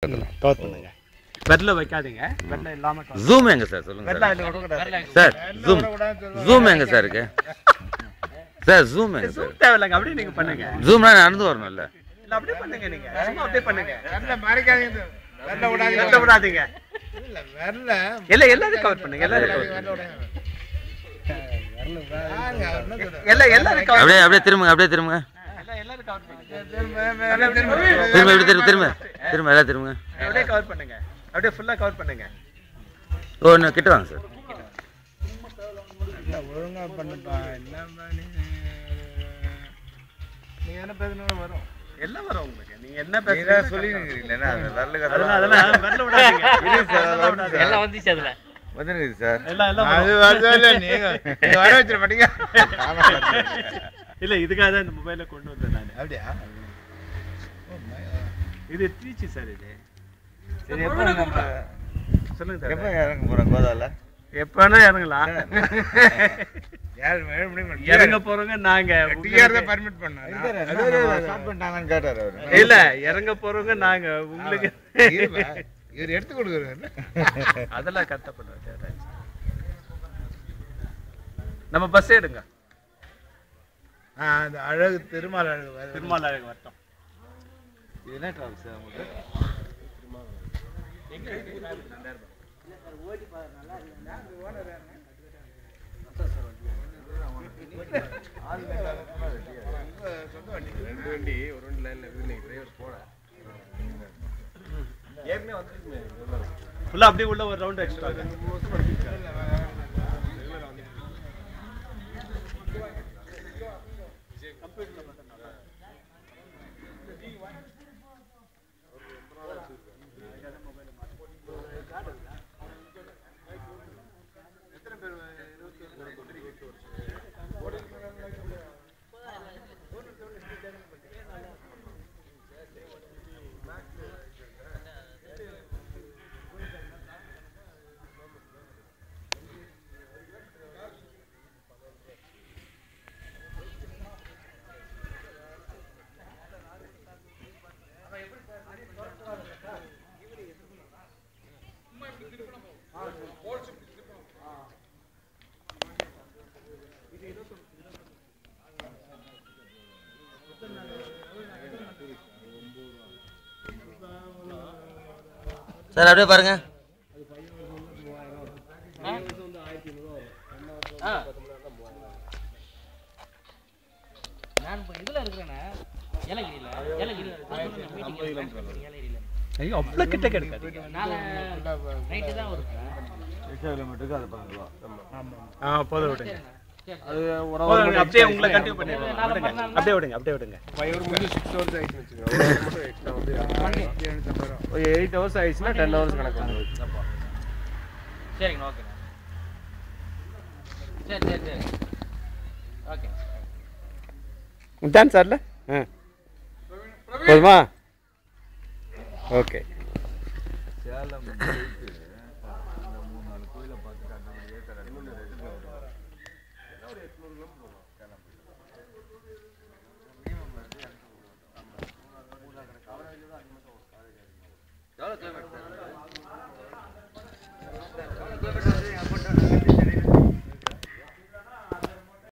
Cover பண்ணுங்க. வெல்ல வைக்காதீங்க. வெல்ல இல்லாம ஜூம் எங்க சார் சொல்லுங்க சார். ஜூம் எங்க சார் இருக்கு சார்? ஜூம் எங்க சார்? தேவையில்லைங்க, அப்படியே நீங்க பண்ணுங்க. ஜூம்னா நடந்து வரணும்ல. இல்ல அப்படியே பண்ணுங்க, நீங்க சும்மா அப்படியே பண்ணுங்க. வெல்ல மறைக்காதீங்க, வெல்ல வெல்ல விடாதீங்க. இல்ல வெல்ல இல்ல எல்லாரும் கவர் பண்ணுங்க, எல்லாரும் கவர் பண்ணுங்க. எல்லாரும் கவர் அப்படியே அப்படியே திரும்புங்க, அப்படியே திரும்புங்க. எல்லாரும் கவர் பண்ணுங்க. திரும்ப இப்படி திரும்ப திரும்ப எல்லாம் திரும்புங்க. அப்படியே கவர் பண்ணுங்க, அப்படியே ஃபுல்லா கவர் பண்ணுங்க. ஓ இன்னும் கிட்ட வாங்க சார். ஒழுங்கா பண்ணுப்பா. என்னப்பா நீ என்ன பேசணும் வரும், எல்லாம் வரும் உங்களுக்கு. நீங்க என்ன பேசுறீங்க சொல்லிருக்கீங்களா? அதெல்லாம் வெல்ல விடாதீங்க. எல்லாம் வந்துச்சு அதுல வந்துருக்குது சார். எல்லாம் அது வரதே இல்ல. நீங்க வர வச்சிட மாட்டீங்க. இல்ல இதுக்காக தான் இந்த மொபைல கொண்டு வந்தேன் நான். அப்படியா? இது ட்ரீச்சி சார். இது சரி எப்போ நம்ம சொல்லுங்க எப்போ சார். இறங்க போகிறோம் கோதாவில்? எப்பனா இறங்கலாம். யார் முடியும் இறங்க போறவங்க நாங்க. டிஆர் தான் பர்மிட் பண்ணாங்க. ஸ்டார்ட் பண்ணிட்டாங்கன்னு கேட்டார் அவர். இல்ல இறங்க போறவங்க நாங்க. உங்களுக்கு இவர் எடுத்து கொடுக்குறாரு. அதெல்லாம் கரெக்டா பண்ணுவாங்க. நம்ம பஸ் எடுங்க. அந்த அழகு திருமால் அழகு திருமால் அழகு வரட்டும். இது என்ன ட்ராவல்ஸ் சார் உங்களுக்கு? ஃபுல்லா அப்படியே உள்ள ஒரு ரவுண்ட் எக்ஸ்ட்ரா. சார் அப்படியே பாருங்க. நான் இப்போ இதுல இருக்கிறேன்னா ஏலகிரியில ஐயோ அவ்வளோ கிட்ட கிடைக்காது. நாளை நைட்டு தான் இருக்கேன். கிலோமீட்டருக்கு அது 10 ரூபா. போதும் விடுங்க. அது அப்படியே உங்களை கண்டினியூ பண்ணிடுங்க. அப்படியே விடுங்க, அப்படியே விடுங்க. 5 hours முடிஞ்சு 6 hours ஆயிடுச்சு வச்சுக்கோங்க. மட்டும் எக்ஸ்ட்ரா வந்து 8 hours ஆயிடுச்சுன்னா 10 hours கணக்கு வந்துடும். சரிங்க, ஓகே. சரி ஓகே. டான்ஸ் ஆடல? போதுமா? ஓகே. சேலம்